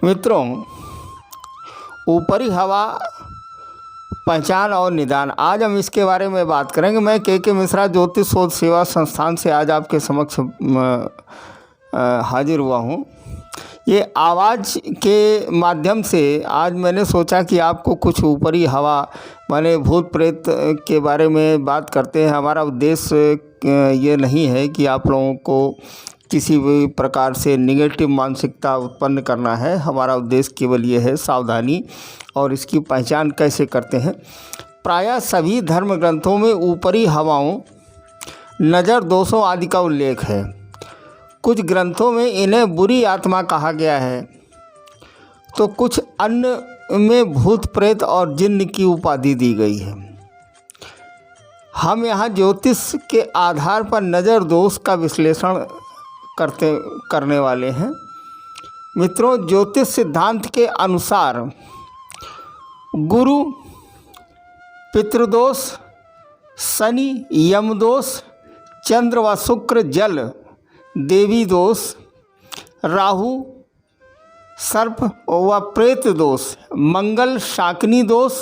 मित्रों, ऊपरी हवा पहचान और निदान, आज हम इसके बारे में बात करेंगे। मैं के मिश्रा ज्योतिष शोध सेवा संस्थान से आज आपके समक्ष हाजिर हुआ हूँ। ये आवाज़ के माध्यम से आज मैंने सोचा कि आपको कुछ ऊपरी हवा माने भूत प्रेत के बारे में बात करते हैं। हमारा उद्देश्य ये नहीं है कि आप लोगों को किसी भी प्रकार से निगेटिव मानसिकता उत्पन्न करना है। हमारा उद्देश्य केवल ये है सावधानी और इसकी पहचान कैसे करते हैं। प्रायः सभी धर्म ग्रंथों में ऊपरी हवाओं, नज़र दोषों आदि का उल्लेख है। कुछ ग्रंथों में इन्हें बुरी आत्मा कहा गया है, तो कुछ अन्य में भूत प्रेत और जिन्न की उपाधि दी गई है। हम यहाँ ज्योतिष के आधार पर नज़र दोष का विश्लेषण करने वाले हैं। मित्रों, ज्योतिष सिद्धांत के अनुसार गुरु, पितृदोष, शनि, यमदोष, चंद्र व शुक्र जल, देवी दोष, राहु सर्प व प्रेत दोष, मंगल शाकिनी दोष,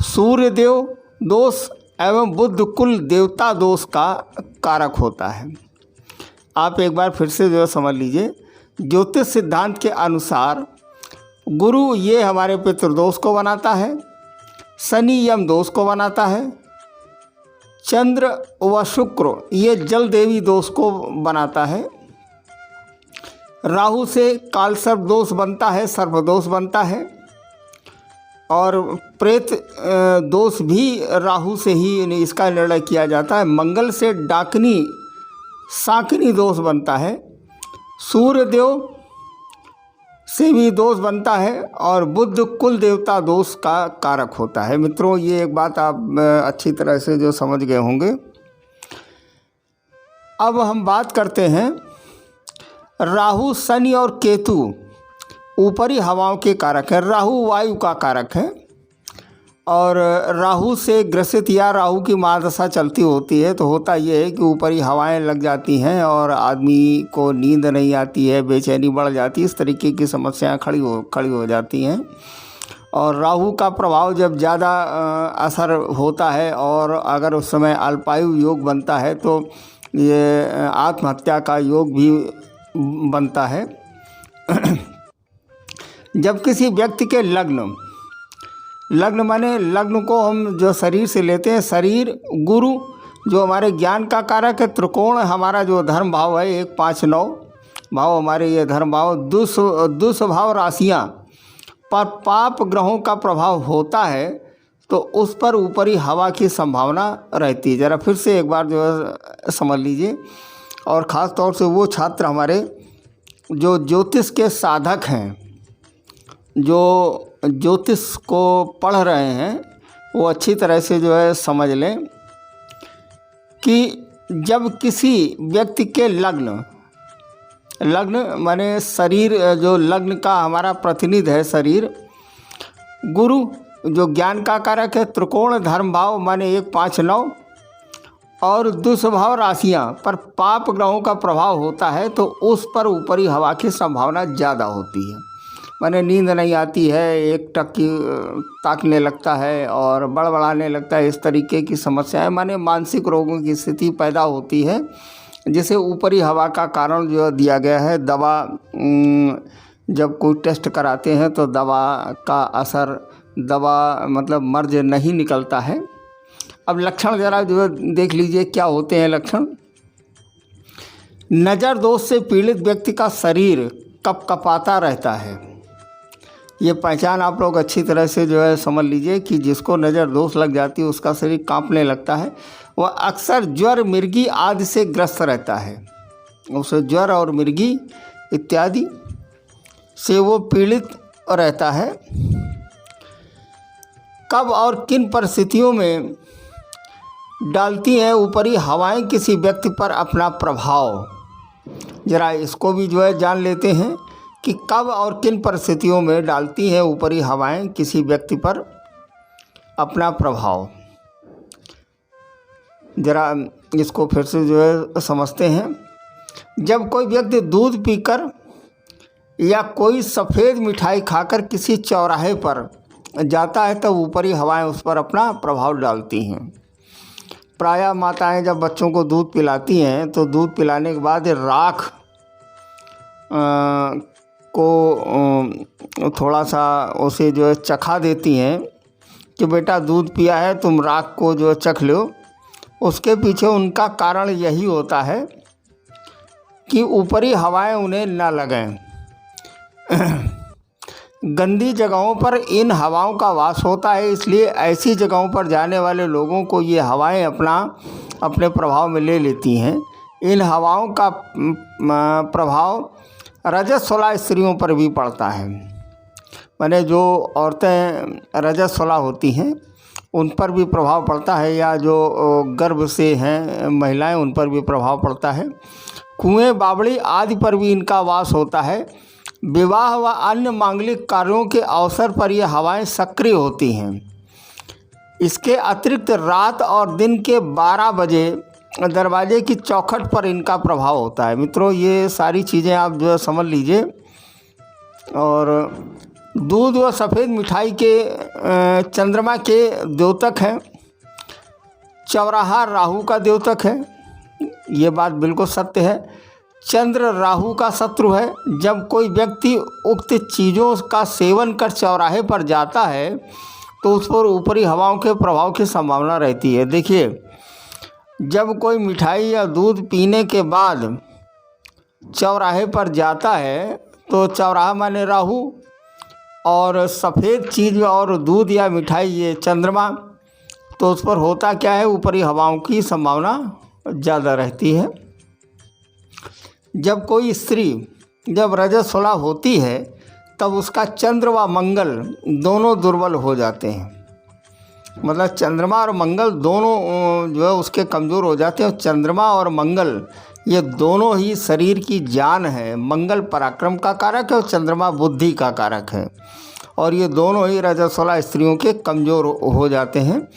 सूर्यदेव दोष एवं बुध कुल देवता दोष का कारक होता है। आप एक बार फिर से जो समझ लीजिए, ज्योतिष सिद्धांत के अनुसार गुरु ये हमारे पितृदोष को बनाता है, शनि यम दोष को बनाता है, चंद्र व शुक्र ये जल देवी दोष को बनाता है, राहु से काल सर्प दोष बनता है, सर्प दोष बनता है, और प्रेत दोष भी राहु से ही इसका निर्णय किया जाता है। मंगल से डाकनी शाकिनी दोष बनता है, सूर्यदेव से भी दोष बनता है, और बुध कुल देवता दोष का कारक होता है। मित्रों, ये एक बात आप अच्छी तरह से जो समझ गए होंगे। अब हम बात करते हैं, राहु, शनि और केतु ऊपरी हवाओं के कारक है। राहु वायु का कारक है, और राहु से ग्रसित या राहु की महादशा चलती होती है तो होता ये है कि ऊपरी हवाएं लग जाती हैं और आदमी को नींद नहीं आती है, बेचैनी बढ़ जाती है, इस तरीके की समस्याएं खड़ी हो जाती हैं। और राहु का प्रभाव जब ज़्यादा असर होता है और अगर उस समय अल्पायु योग बनता है तो ये आत्महत्या का योग भी बनता है। जब किसी व्यक्ति के लग्न माने लग्न को हम जो शरीर से लेते हैं, शरीर गुरु जो हमारे ज्ञान का कारक है, त्रिकोण हमारा जो धर्म भाव है, 1 5 9 भाव हमारे ये धर्म भाव, दुष्भाव राशियाँ पर पाप ग्रहों का प्रभाव होता है तो उस पर ऊपरी हवा की संभावना रहती है। ज़रा फिर से एक बार जो है समझ लीजिए, और ख़ास तौर से वो छात्र हमारे जो ज्योतिष के साधक हैं, जो ज्योतिष को पढ़ रहे हैं, वो अच्छी तरह से जो है समझ लें कि जब किसी व्यक्ति के लग्न माने शरीर, जो लग्न का हमारा प्रतिनिध है शरीर, गुरु जो ज्ञान का कारक है, त्रिकोण धर्म भाव माने 1 5 9 और दुष्भाव राशियाँ पर पाप ग्रहों का प्रभाव होता है तो उस पर ऊपरी हवा की संभावना ज़्यादा होती है। माने नींद नहीं आती है, एक टक ताकने लगता है और बड़बड़ाने लगता है, इस तरीके की समस्याएं माने मानसिक रोगों की स्थिति पैदा होती है, जिसे ऊपरी हवा का कारण जो दिया गया है। दवा जब कोई टेस्ट कराते हैं तो दवा का असर, दवा मतलब मर्ज नहीं निकलता है। अब लक्षण ज़रा जो देख लीजिए क्या होते हैं लक्षण। नज़र दोष से पीड़ित व्यक्ति का शरीर कपकपाता रहता है। ये पहचान आप लोग अच्छी तरह से जो है समझ लीजिए कि जिसको नज़र दोष लग जाती है उसका शरीर कांपने लगता है। वह अक्सर ज्वर, मिर्गी आदि से ग्रस्त रहता है। उसे ज्वर और मिर्गी इत्यादि से वो पीड़ित रहता है। कब और किन परिस्थितियों में डालती हैं ऊपरी हवाएं किसी व्यक्ति पर अपना प्रभाव, ज़रा इसको भी जो है जान लेते हैं कि कब और किन परिस्थितियों में डालती हैं ऊपरी हवाएं किसी व्यक्ति पर अपना प्रभाव। ज़रा इसको फिर से जो है समझते हैं। जब कोई व्यक्ति दूध पीकर या कोई सफ़ेद मिठाई खाकर किसी चौराहे पर जाता है तब ऊपरी हवाएं उस पर अपना प्रभाव डालती हैं। प्रायः माताएं जब बच्चों को दूध पिलाती हैं तो दूध पिलाने के बाद राख को थोड़ा सा उसे जो है चखा देती हैं कि बेटा दूध पिया है, तुम राख को जो चख लो। उसके पीछे उनका कारण यही होता है कि ऊपरी हवाएं उन्हें न लगें। गंदी जगहों पर इन हवाओं का वास होता है, इसलिए ऐसी जगहों पर जाने वाले लोगों को ये हवाएं अपने प्रभाव में ले लेती हैं। इन हवाओं का प्रभाव रजस्वला स्त्रियों पर भी पड़ता है। माने जो औरतें रजस्वला होती हैं उन पर भी प्रभाव पड़ता है, या जो गर्भ से हैं महिलाएं उन पर भी प्रभाव पड़ता है। कुएं, बावड़ी आदि पर भी इनका वास होता है। विवाह व अन्य मांगलिक कार्यों के अवसर पर ये हवाएं सक्रिय होती हैं। इसके अतिरिक्त रात और दिन के 12 बजे दरवाजे की चौखट पर इनका प्रभाव होता है। मित्रों, ये सारी चीज़ें आप जो है समझ लीजिए। और दूध व सफ़ेद मिठाई के चंद्रमा के द्योतक हैं। चौराहा राहु का द्योतक है, ये बात बिल्कुल सत्य है। चंद्र राहु का शत्रु है। जब कोई व्यक्ति उक्त चीज़ों का सेवन कर चौराहे पर जाता है तो उस पर ऊपरी हवाओं के प्रभाव की संभावना रहती है। देखिए, जब कोई मिठाई या दूध पीने के बाद चौराहे पर जाता है तो चौराहा माने राहु, और सफ़ेद चीज़ और दूध या मिठाई ये चंद्रमा, तो उस पर होता क्या है, ऊपरी हवाओं की संभावना ज़्यादा रहती है। जब कोई स्त्री जब रजस्वला होती है तब उसका चंद्र व मंगल दोनों दुर्बल हो जाते हैं। मतलब चंद्रमा और मंगल दोनों जो है उसके कमज़ोर हो जाते हैं। और चंद्रमा और मंगल ये दोनों ही शरीर की जान है। मंगल पराक्रम का कारक है और चंद्रमा बुद्धि का कारक है, और ये दोनों ही रजस्वला स्त्रियों के कमज़ोर हो जाते हैं।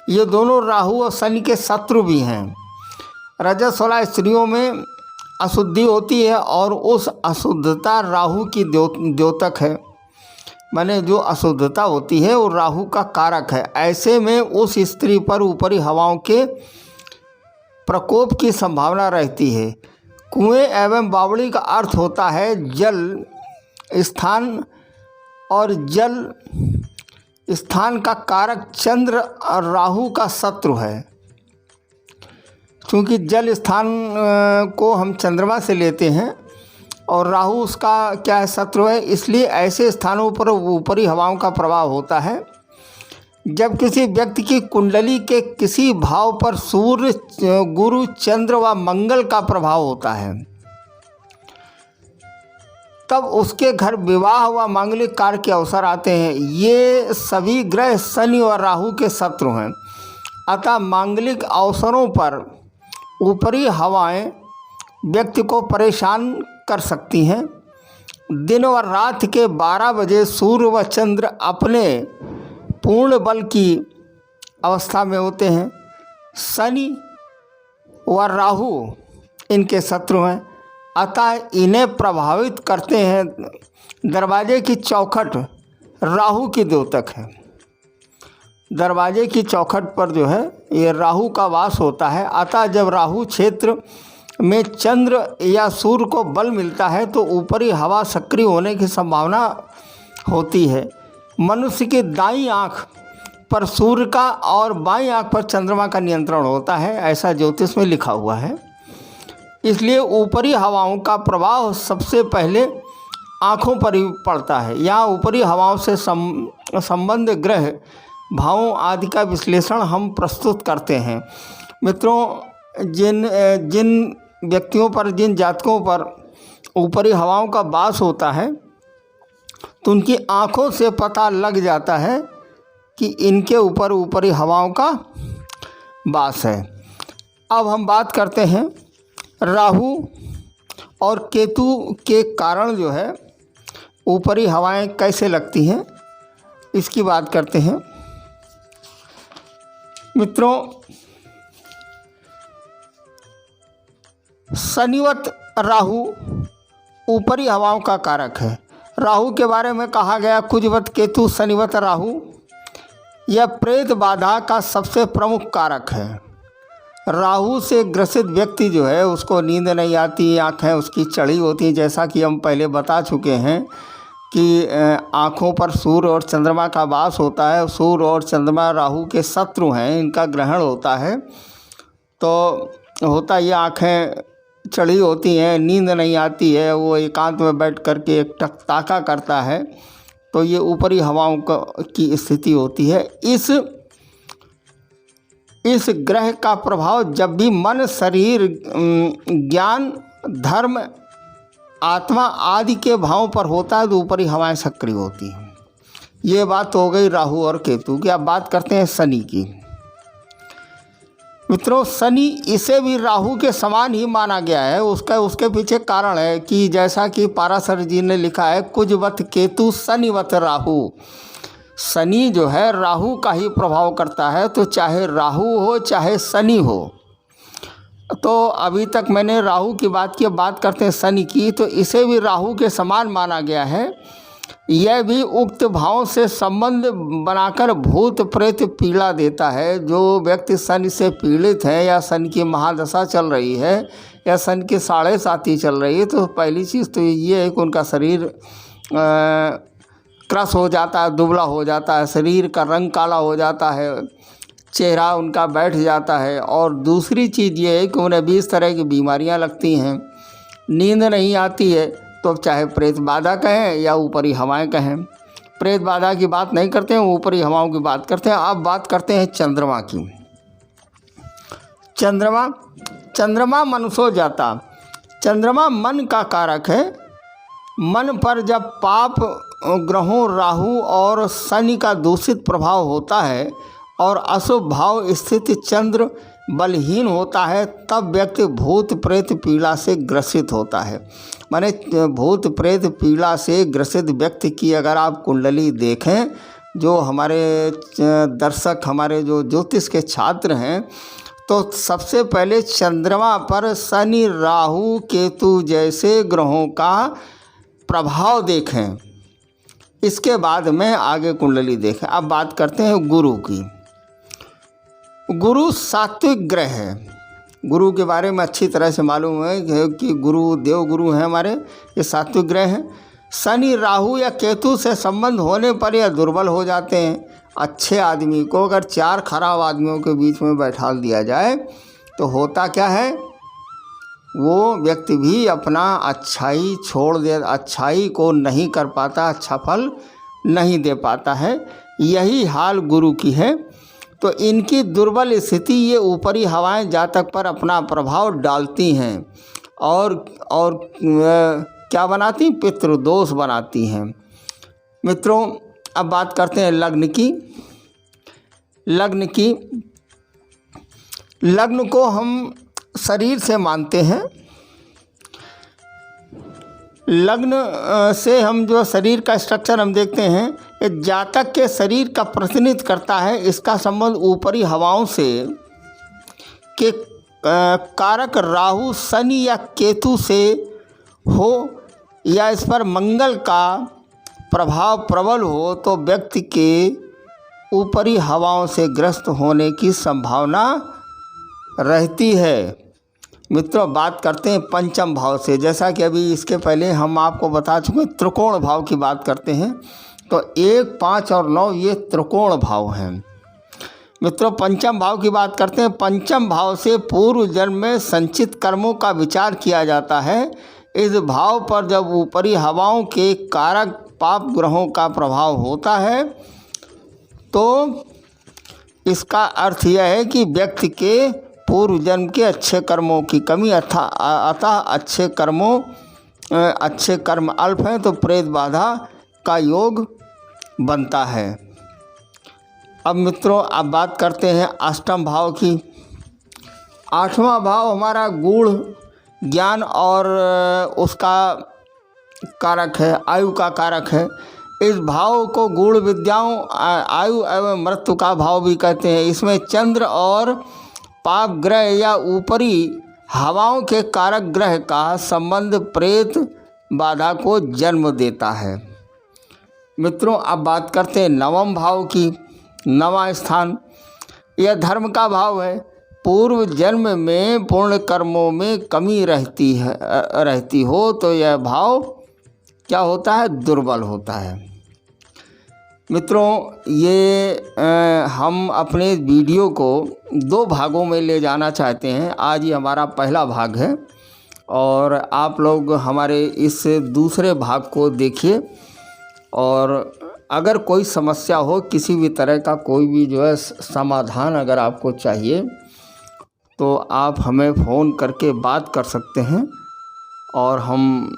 ये दोनों राहु और शनि के शत्रु भी हैं। रजस्वला स्त्रियों में अशुद्धि होती है और उस अशुद्धता राहु की द्योतक है। माने जो अशुद्धता होती है वो राहु का कारक है। ऐसे में उस स्त्री पर ऊपरी हवाओं के प्रकोप की संभावना रहती है। कुएं एवं बावड़ी का अर्थ होता है जल स्थान, और जल स्थान का कारक चंद्र और राहु का शत्रु है। क्योंकि जल स्थान को हम चंद्रमा से लेते हैं और राहु उसका क्या है, शत्रु है, इसलिए ऐसे स्थानों पर ऊपरी हवाओं का प्रभाव होता है। जब किसी व्यक्ति की कुंडली के किसी भाव पर सूर्य, गुरु, चंद्र व मंगल का प्रभाव होता है तब उसके घर विवाह व मांगलिक कार्य के अवसर आते हैं। ये सभी ग्रह शनि और राहु के शत्रु हैं। अतः मांगलिक अवसरों पर ऊपरी हवाएं व्यक्ति को परेशान कर सकती हैं। दिन और रात के 12 बजे सूर्य व चंद्र अपने पूर्ण बल की अवस्था में होते हैं। शनि व राहु इनके शत्रु हैं, अतः इन्हें प्रभावित करते हैं। दरवाजे की चौखट राहु की द्योतक है। दरवाजे की चौखट पर जो है ये राहु का वास होता है। अतः जब राहु क्षेत्र में चंद्र या सूर्य को बल मिलता है तो ऊपरी हवा सक्रिय होने की संभावना होती है। मनुष्य की दाईं आँख पर सूर्य का और बाईं आँख पर चंद्रमा का नियंत्रण होता है, ऐसा ज्योतिष में लिखा हुआ है। इसलिए ऊपरी हवाओं का प्रभाव सबसे पहले आँखों पर ही पड़ता है। यहाँ ऊपरी हवाओं से संबंध ग्रह भावों आदि का विश्लेषण हम प्रस्तुत करते हैं। मित्रों, जिन व्यक्तियों पर, जिन जातकों पर ऊपरी हवाओं का वास होता है तो उनकी आँखों से पता लग जाता है कि इनके ऊपर ऊपरी हवाओं का वास है। अब हम बात करते हैं राहु और केतु के कारण जो है ऊपरी हवाएं कैसे लगती हैं, इसकी बात करते हैं। मित्रों, शनिवत राहु ऊपरी हवाओं का कारक है। राहु के बारे में कहा गया कुजवत केतु शनिवत राहु, यह प्रेत बाधा का सबसे प्रमुख कारक है। राहु से ग्रसित व्यक्ति जो है उसको नींद नहीं आती, आँखें उसकी चढ़ी होती हैं, जैसा कि हम पहले बता चुके हैं कि आँखों पर सूर्य और चंद्रमा का वास होता है। सूर्य और चंद्रमा राहु के शत्रु हैं, इनका ग्रहण होता है, तो होता ये आँखें चढ़ी होती हैं, नींद नहीं आती है, वो एकांत में बैठ कर के एक टकताका करता है, तो ये ऊपरी हवाओं की स्थिति होती है। इस ग्रह का प्रभाव जब भी मन, शरीर, ज्ञान, धर्म, आत्मा आदि के भावों पर होता है तो ऊपरी हवाएं सक्रिय होती हैं। ये बात हो गई राहु और केतु की। अब बात करते हैं शनि की। मित्रों, शनि इसे भी राहु के समान ही माना गया है। उसके पीछे कारण है कि जैसा कि पाराशर जी ने लिखा है, कुजवत केतु शनिवत राहु। शनि जो है राहु का ही प्रभाव करता है, तो चाहे राहु हो चाहे शनि हो। तो अभी तक मैंने राहु की बात की, बात करते हैं शनि की। तो इसे भी राहु के समान माना गया है। यह भी उक्त भाव से संबंध बनाकर भूत प्रेत पीड़ा देता है। जो व्यक्ति शनि से पीड़ित है या शनि की महादशा चल रही है या शनि की 7.5 चल रही है, तो पहली चीज़ तो ये है कि उनका शरीर क्रश हो जाता है, दुबला हो जाता है, शरीर का रंग काला हो जाता है, चेहरा उनका बैठ जाता है। और दूसरी चीज़ ये है कि उन्हें 20 तरह की बीमारियां लगती हैं, नींद नहीं आती है। तो चाहे प्रेत बाधा कहें या ऊपरी हवाएं कहें, प्रेत बाधा की बात नहीं करते हैं, ऊपरी हवाओं की बात करते हैं। अब बात करते हैं चंद्रमा की। चंद्रमा मनुष्यो जाता। चंद्रमा मन का कारक है। मन पर जब पाप ग्रहों राहु और शनि का दूषित प्रभाव होता है और अशुभ भाव स्थित चंद्र बलहीन होता है, तब व्यक्ति भूत प्रेत पीड़ा से ग्रसित होता है। माने भूत प्रेत पीड़ा से ग्रसित व्यक्ति की अगर आप कुंडली देखें, जो हमारे दर्शक, हमारे जो ज्योतिष के छात्र हैं, तो सबसे पहले चंद्रमा पर शनि राहु केतु जैसे ग्रहों का प्रभाव देखें, इसके बाद में आगे कुंडली देखें। अब बात करते हैं गुरु की। गुरु सात्विक ग्रह है। गुरु के बारे में अच्छी तरह से मालूम है कि गुरु देव गुरु हैं हमारे, ये सात्विक ग्रह हैं। शनि राहु या केतु से संबंध होने पर यह दुर्बल हो जाते हैं। अच्छे आदमी को अगर 4 खराब आदमियों के बीच में बैठा दिया जाए तो होता क्या है, वो व्यक्ति भी अपना अच्छाई छोड़ दे, अच्छाई को नहीं कर पाता, अच्छा फल नहीं दे पाता है। यही हाल गुरु की है। तो इनकी दुर्बल स्थिति, ये ऊपरी हवाएं जातक पर अपना प्रभाव डालती हैं और क्या बनाती, पितृदोष बनाती हैं। मित्रों, अब बात करते हैं लग्न की। लग्न को हम शरीर से मानते हैं। लग्न से हम जो शरीर का स्ट्रक्चर हम देखते हैं, ये जातक के शरीर का प्रतिनिधित्व करता है। इसका संबंध ऊपरी हवाओं से के कारक राहु, शनि या केतु से हो या इस पर मंगल का प्रभाव प्रबल हो, तो व्यक्ति के ऊपरी हवाओं से ग्रस्त होने की संभावना रहती है। मित्रों, बात करते हैं पंचम भाव से। जैसा कि अभी इसके पहले हम आपको बता चुके हैं, त्रिकोण भाव की बात करते हैं। तो 1, 5 और 9 ये त्रिकोण भाव हैं। मित्रों, पंचम भाव की बात करते हैं। पंचम भाव से पूर्व जन्म में संचित कर्मों का विचार किया जाता है। इस भाव पर जब ऊपरी हवाओं के कारक पाप ग्रहों का प्रभाव होता है, तो इसका अर्थ यह है कि व्यक्ति के पूर्व जन्म के अच्छे कर्मों की कमी, अतः अच्छे कर्म अल्प हैं, तो प्रेत बाधा का योग बनता है। अब मित्रों, अब बात करते हैं अष्टम भाव की। 8वां भाव हमारा गूढ़ ज्ञान और उसका कारक है, आयु का कारक है। इस भाव को गूढ़ विद्याओं, आयु एवं मृत्यु का भाव भी कहते हैं। इसमें चंद्र और पाप ग्रह या ऊपरी हवाओं के कारक ग्रह का संबंध प्रेत बाधा को जन्म देता है। मित्रों, अब बात करते हैं नवम भाव की। नवा स्थान यह धर्म का भाव है। पूर्व जन्म में पूर्ण कर्मों में कमी रहती हो तो यह भाव क्या होता है? दुर्बल होता है। मित्रों, ये हम अपने वीडियो को 2 भागों में ले जाना चाहते हैं। आज ये हमारा पहला भाग है और आप लोग हमारे इस दूसरे भाग को देखिए। और अगर कोई समस्या हो, किसी भी तरह का कोई भी जो है समाधान अगर आपको चाहिए तो आप हमें फ़ोन करके बात कर सकते हैं और हम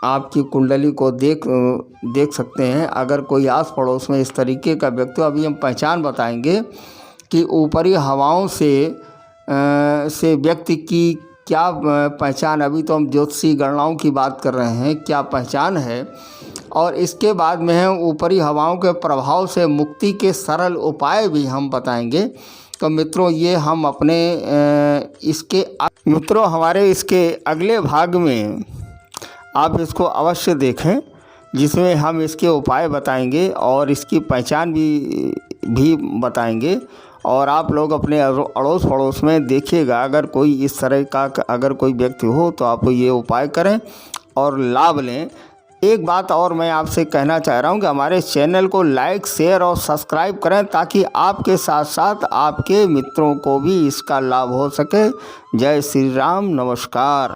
आपकी कुंडली को देख सकते हैं। अगर कोई आस पड़ोस में इस तरीके का व्यक्ति, अभी हम पहचान बताएंगे कि ऊपरी हवाओं से व्यक्ति की क्या पहचान, अभी तो हम ज्योतिषी गणनाओं की बात कर रहे हैं, क्या पहचान है, और इसके बाद में है ऊपरी हवाओं के प्रभाव से मुक्ति के सरल उपाय भी हम बताएंगे। तो मित्रों, ये हम अपने हमारे इसके अगले भाग में आप इसको अवश्य देखें, जिसमें हम इसके उपाय बताएंगे और इसकी पहचान भी बताएंगे। और आप लोग अपने अड़ोस पड़ोस में देखिएगा, अगर कोई इस तरह का अगर कोई व्यक्ति हो तो आप ये उपाय करें और लाभ लें। एक बात और मैं आपसे कहना चाह रहा हूँ कि हमारे चैनल को लाइक, शेयर और सब्सक्राइब करें ताकि आपके साथ साथ आपके मित्रों को भी इसका लाभ हो सके। जय श्री राम, नमस्कार।